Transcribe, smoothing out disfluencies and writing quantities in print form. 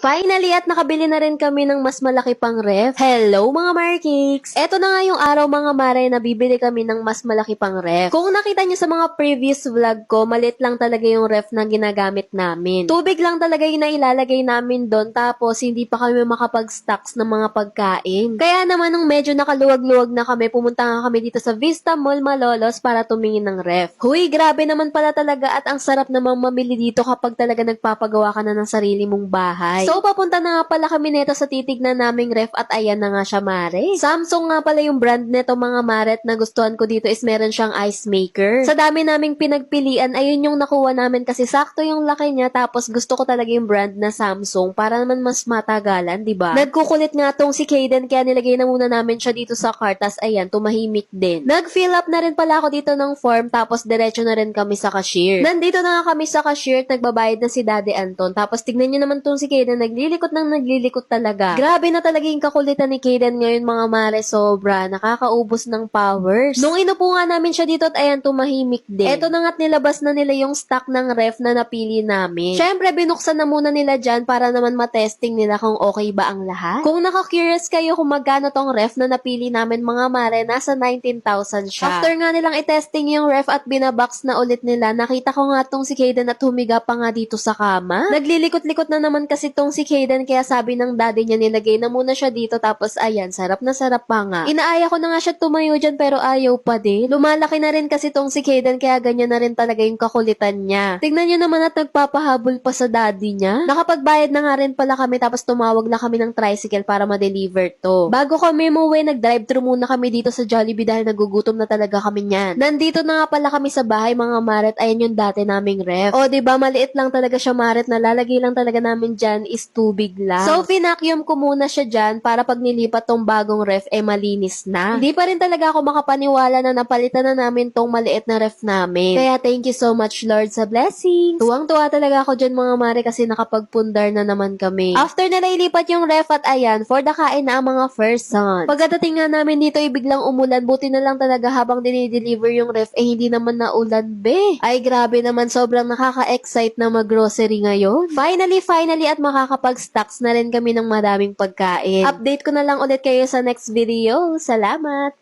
Finally at nakabili na rin kami ng mas malaki pang ref. Hello mga Markicks! Eto na nga yung araw mga Mare na bibili kami ng mas malaki pang ref. Kung nakita nyo sa mga previous vlog ko, malit lang talaga yung ref na ginagamit namin. Tubig lang talaga yung nailalagay namin doon tapos hindi pa kami makapag-stocks ng mga pagkain. Kaya naman nung medyo nakaluwag-luwag na kami, pumunta nga kami dito sa Vista Mall Malolos para tumingin ng ref. Huy, grabe naman pala talaga at ang sarap namang mamili dito kapag talaga nagpapagawa ka na ng sarili mong bahay. So, papunta na nga pala kami neto sa titignan naming ref at ayan na nga siya, Mare. Samsung nga pala yung brand neto mga Mare at nagustuhan ko dito is meron siyang ice maker. Sa dami naming pinagpilian, ayun yung nakuha namin kasi sakto yung laki niya tapos gusto ko talaga yung brand na Samsung para naman mas matagalan, di ba? Nagkukulit nga tong si Kaden kaya nilagay na muna namin siya dito sa cart tas ayan, tumahimik din. Nag-fill up na rin pala ako dito ng form tapos diretso na rin kami sa cashier. Nandito na nga kami sa cashier at nagbabayad na si Daddy Anton. Tapos tignan nyo naman tong si Kaden, naglilikot talaga. Grabe na talaga yung kakulitan ni Kaden ngayon mga Mare, sobra. Nakakaubos ng powers. Nung inupo nga namin siya dito at ayan, tumahimik din. Eto na nga't nilabas na nila yung stock ng ref na napili namin. Syempre, binuksan na muna nila dyan para naman matesting nila kung okay ba ang lahat. Kung naka-curious kayo kung magkano tong ref na napili namin mga Mare, nasa 19,000 siya. After nga nilang itesting yung ref at binabox na ulit nila, nakita ko nga tong si Kaden at humiga pa nga dito sa kama. Naglilikot-likot na naman kasi tong si Kaden kaya sabi ng daddy niya nilagay na muna siya dito tapos ayan, sarap na sarap pa nga. Inaaya ko na nga siya tumayo dyan pero ayaw pa din. Lumalaki na rin kasi tong si Kaden kaya ganyan na rin talaga yung kakulitan niya. Tignan niyo naman at nagpapahabol pa sa daddy niya. Nakapagbayad na nga rin pala kami tapos tumawag na kami ng tricycle para ma-deliver to. Bago kami umuwi, nag-drive-thru muna kami dito sa Jollibee dahil nagugutom na talaga kami niyan. Nandito na nga pala kami sa bahay mga Maret, ayan yung dati naming ref. O diba, maliit lang talaga siya Maret, nalalagay lang talaga namin dyan is tubig lang. So, pinakyum ko muna siya dyan para pag nilipat tong bagong ref, malinis na. Hindi pa rin talaga ako makapaniwala na napalitan na namin tong maliit na ref namin. Kaya thank you so much Lord sa blessings. Tuwang-tuwa talaga ako dyan mga Mare kasi nakapagpundar na naman kami. After na ilipat yung ref at ayan, for the kain na ang mga first son. Pagkadating nga namin dito, biglang umulan. Buti na lang talaga habang dinideliver yung ref, hindi naman naulan, be. Ay, grabe naman. Sobrang nakaka-excite na mag-grocery ngayon. Finally, at makakapag-stocks na rin kami ng maraming pagkain. Update ko na lang ulit kayo sa next video. Salamat!